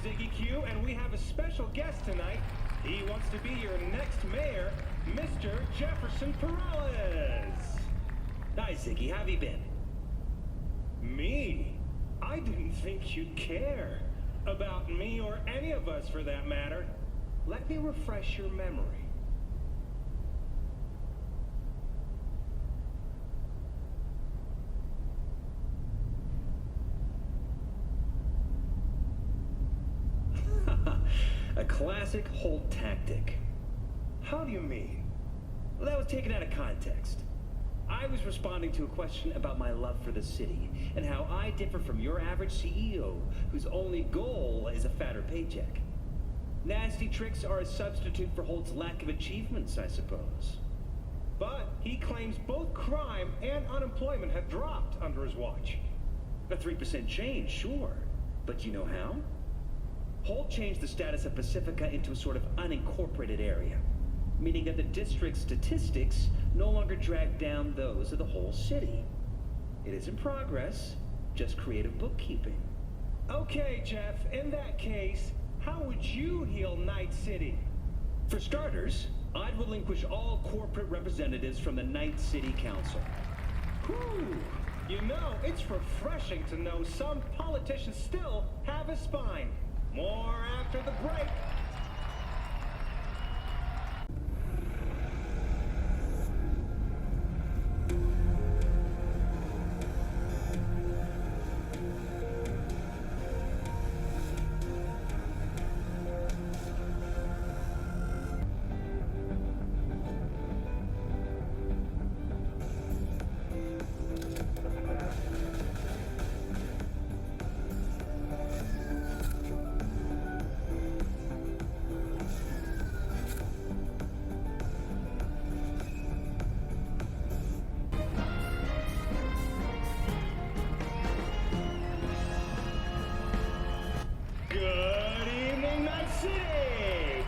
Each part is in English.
Ziggy Q, and we have a special guest tonight. He wants to be your next mayor, Mr. Jefferson Perales. Hi, Ziggy. How have you been? Me? I didn't think you'd care. About me or any of us, for that matter. Let me refresh your memory. A classic Holt tactic. How do you mean? Well, that was taken out of context. I was responding to a question about my love for the city, and how I differ from your average CEO, whose only goal is a fatter paycheck. Nasty tricks are a substitute for Holt's lack of achievements, I suppose. But he claims both crime and unemployment have dropped under his watch. A 3% change, sure. But you know how? Holt changed the status of Pacifica into a sort of unincorporated area, meaning that the district's statistics no longer drag down those of the whole city. It is in progress, just creative bookkeeping. Okay, Jeff, in that case, how would you heal Night City? For starters, I'd relinquish all corporate representatives from the Night City Council. Whew! You know, it's refreshing to know some politicians still have a spine. More after the break.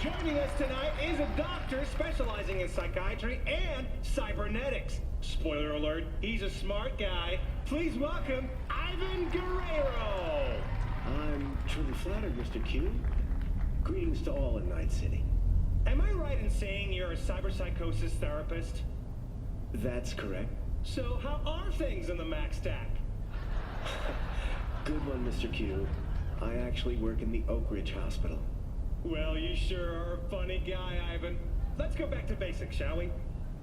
Joining us tonight is a doctor specializing in psychiatry and cybernetics. Spoiler alert, he's a smart guy. Please welcome Ivan Guerrero. I'm truly flattered, Mr. Q. Greetings to all in Night City. Am I right in saying you're a cyberpsychosis therapist? That's correct. So how are things in the Mac stack? Good one, Mr. Q. I actually work in the Oak Ridge Hospital. Well, you sure are a funny guy, Ivan. Let's go back to basics, shall we?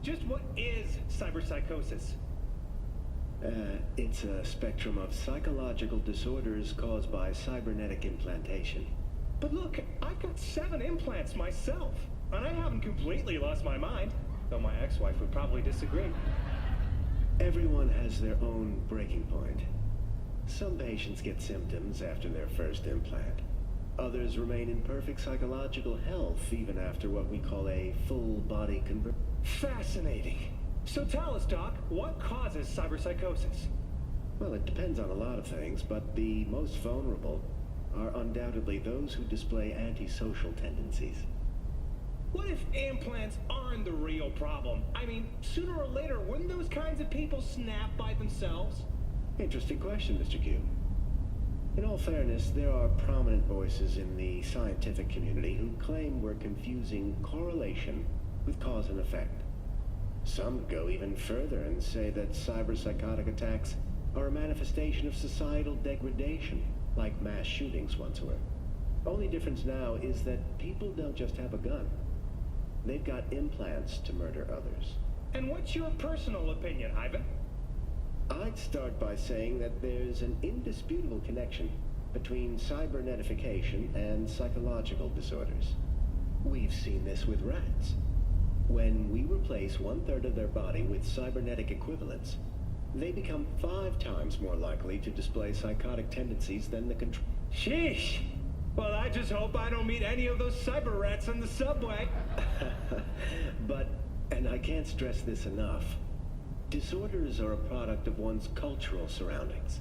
Just what is cyberpsychosis? It's a spectrum of psychological disorders caused by cybernetic implantation. But look, I've got 7 implants myself, and I haven't completely lost my mind, though my ex-wife would probably disagree. Everyone has their own breaking point. Some patients get symptoms after their first implant. Others remain in perfect psychological health even after what we call a full-body conversion. Fascinating. So tell us, Doc, what causes cyberpsychosis? Well, it depends on a lot of things, but the most vulnerable are undoubtedly those who display antisocial tendencies. What if implants aren't the real problem? I mean, sooner or later, wouldn't those kinds of people snap by themselves? Interesting question, Mr. Q. In all fairness, there are prominent voices in the scientific community who claim we're confusing correlation with cause and effect. Some go even further and say that cyberpsychotic attacks are a manifestation of societal degradation, like mass shootings once were. Only difference now is that people don't just have a gun. They've got implants to murder others. And what's your personal opinion, Ivan? I'd start by saying that there's an indisputable connection between cybernetification and psychological disorders. We've seen this with rats. When we replace 1/3 of their body with cybernetic equivalents, they become 5 times more likely to display psychotic tendencies than the control. Sheesh! Well, I just hope I don't meet any of those cyber rats on the subway. But, and I can't stress this enough, disorders are a product of one's cultural surroundings.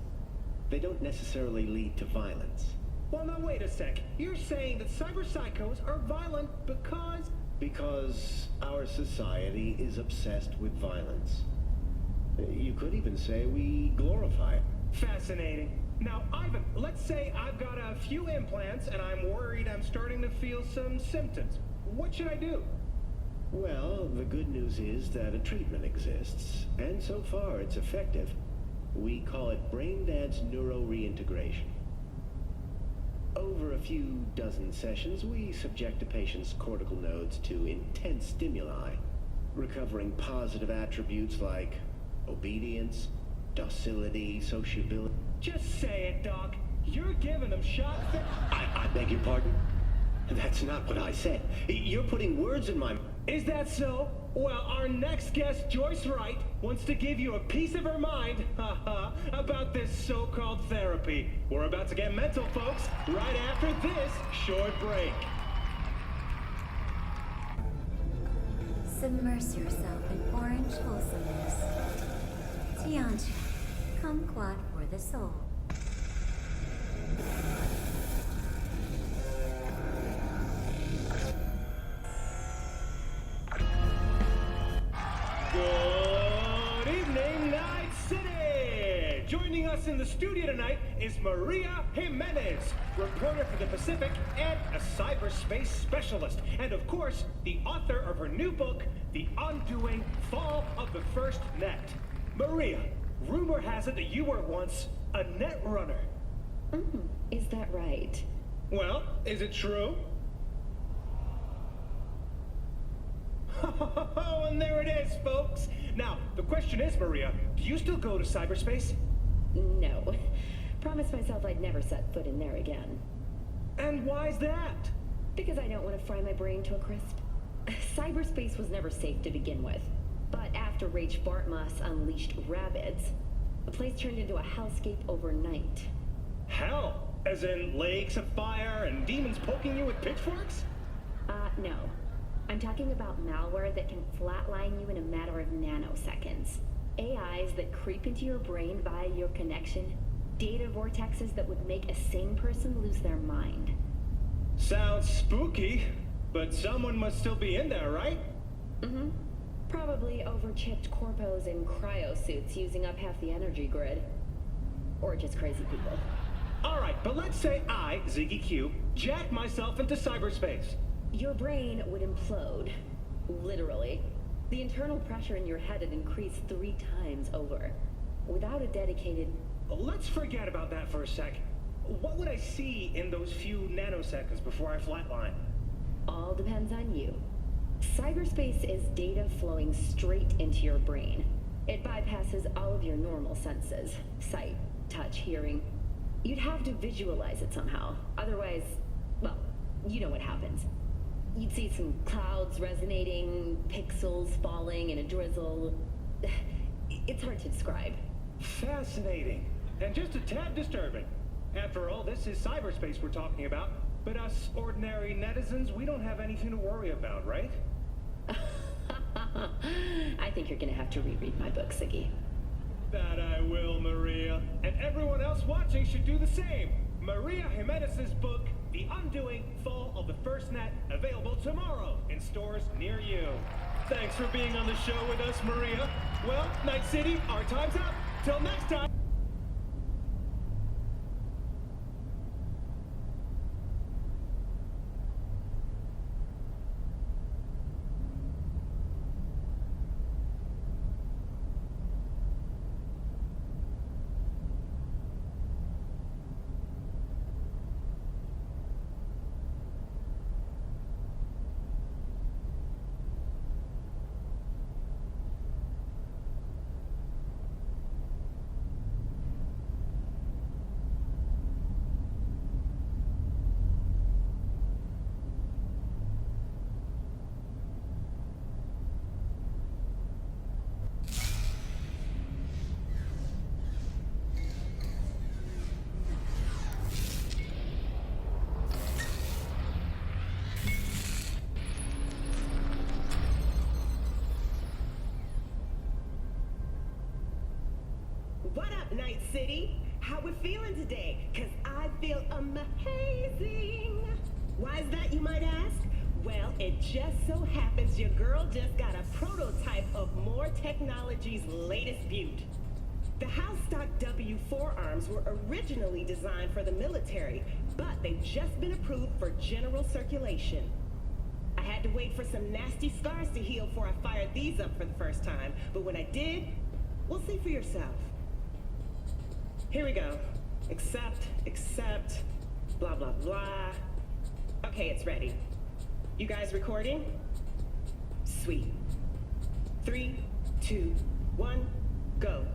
They don't necessarily lead to violence. Well, now wait a sec. You're saying that cyberpsychos are violent because... Because our society is obsessed with violence. You could even say we glorify it. Fascinating. Now, Ivan, let's say I've got a few implants and I'm worried I'm starting to feel some symptoms. What should I do? Well, the good news is that a treatment exists, and so far it's effective. We call it BrainDance Neuro Reintegration. Over a few dozen sessions, we subject a patient's cortical nodes to intense stimuli, recovering positive attributes like obedience, docility, sociability. Just say it, Doc. You're giving them shots that... I beg your pardon? That's not what I said. You're putting words in my... Is that so? Well, our next guest, Joyce Wright, wants to give you a piece of her mind, about this so-called therapy. We're about to get mental, folks, right after this short break. Submerge yourself in orange wholesomeness. Tiancha, kumquat for the soul. Good evening, Night City! Joining us in the studio tonight is Maria Jimenez, reporter for the Pacific and a cyberspace specialist. And of course, the author of her new book, The Undoing Fall of the First Net. Maria, rumor has it that you were once a net runner. Is that right? Well, is it true? Oh, and there it is, folks. Now, the question is, Maria, do you still go to cyberspace? No. Promised myself I'd never set foot in there again. And why's that? Because I don't want to fry my brain to a crisp. Cyberspace was never safe to begin with. But after Rage Bartmoss unleashed rabbits, the place turned into a hellscape overnight. Hell? As in lakes of fire and demons poking you with pitchforks? No. I'm talking about malware that can flatline you in a matter of nanoseconds. AIs that creep into your brain via your connection. Data vortexes that would make a sane person lose their mind. Sounds spooky, but someone must still be in there, right? Probably over-chipped corpos in cryosuits using up half the energy grid. Or just crazy people. Alright, but let's say I, Ziggy Q, jack myself into cyberspace. Your brain would implode. Literally. The internal pressure in your head would increase 3 times over. Without a dedicated... Let's forget about that for a sec. What would I see in those few nanoseconds before I flatline? All depends on you. Cyberspace is data flowing straight into your brain. It bypasses all of your normal senses. Sight, touch, hearing. You'd have to visualize it somehow. Otherwise, well, you know what happens. You'd see some clouds resonating, pixels falling in a drizzle. It's hard to describe. Fascinating. And just a tad disturbing. After all, this is cyberspace we're talking about. But us ordinary netizens, we don't have anything to worry about, right? I think you're gonna have to reread my book, Ziggy. That I will, Maria. And everyone else watching should do the same. Maria Jimenez's book, The Undoing Fall of the First Net, available tomorrow in stores near you. Thanks for being on the show with us, Maria. Well, Night City, our time's up. Till next time. What up, Night City? How we feeling today? Cause I feel amazing. Why is that, you might ask? Well, it just so happens your girl just got a prototype of More Technology's latest beaut. The House Stock W forearms were originally designed for the military, but they've just been approved for general circulation. I had to wait for some nasty scars to heal before I fired these up for the first time, but when I did, we'll see for yourself. Here we go. Accept, blah, blah, blah. Okay, it's ready. You guys recording? Sweet. 3, 2, 1, go.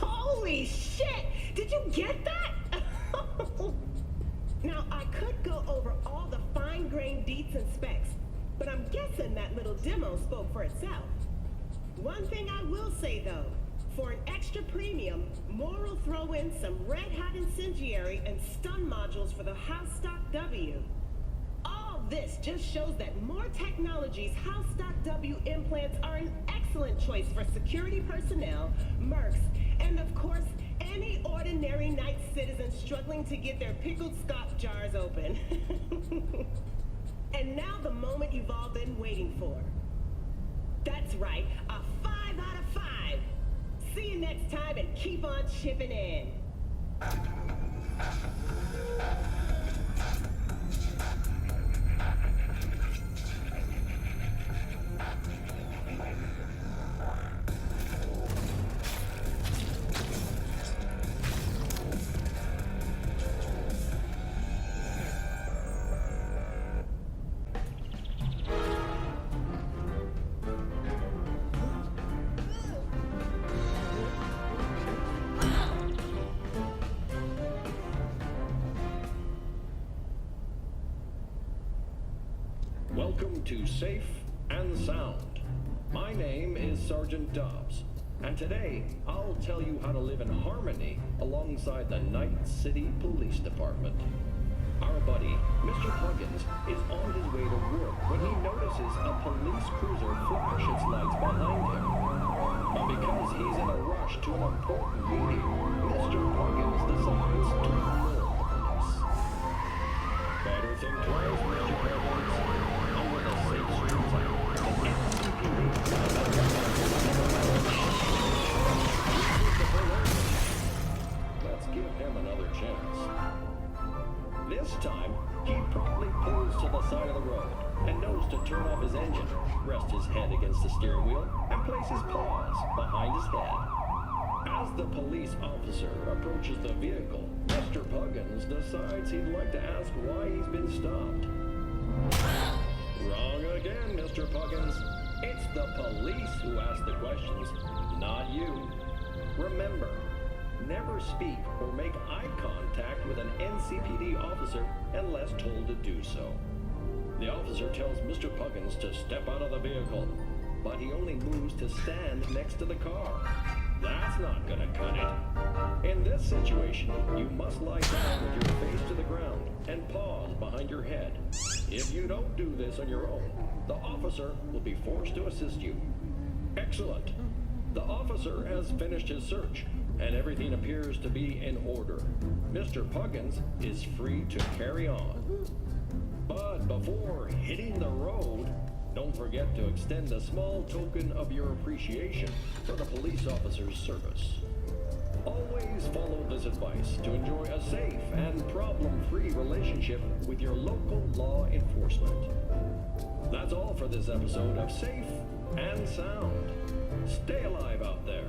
Holy shit! Did you get that? Now, I could go over all the fine-grained deets and specs, but I'm guessing that little demo spoke for itself. One thing I will say, though, for an extra premium, Moore will throw in some red-hot incendiary and stun modules for the House Stock W. All this just shows that Moore Technologies' House Stock W implants are an excellent choice for security personnel, mercs, and of course, any ordinary night citizen struggling to get their pickled scotch jars open. And now the moment you've all been waiting for. That's right, a 5 out of 5. See you next time and keep on chipping in. Welcome to Safe and Sound. My name is Sergeant Dobbs, and today I'll tell you how to live in harmony alongside the Night City Police Department. Our buddy, Mr. Huggins, is on his way to work when he notices a police cruiser flash its lights behind him. But because he's in a rush to an important meeting, Mr. Huggins decides to ignore the police. Better think twice, Mr. Huggins. Over the safe streets of the NCPD. Let's give him another chance. This time, he promptly pulls to the side of the road and knows to turn off his engine, rest his head against the steering wheel, and place his paws behind his head. As the police officer approaches the vehicle, Mr. Puggins decides he'd like to ask why he's been stopped. Wrong again, Mr. Puggins. It's the police who ask the questions, not you. Remember, never speak or make eye contact with an NCPD officer unless told to do so. The officer tells Mr. Puggins to step out of the vehicle, but he only moves to stand next to the car. That's not gonna cut it. In this situation, you must lie down with your face to the ground and paws behind your head. If you don't do this on your own, the officer will be forced to assist you. Excellent. The officer has finished his search, and everything appears to be in order. Mr. Puggins is free to carry on. But before hitting the road, don't forget to extend a small token of your appreciation for the police officer's service. Always follow this advice to enjoy a safe and problem-free relationship with your local law enforcement. That's all for this episode of Safe and Sound. Stay alive out there.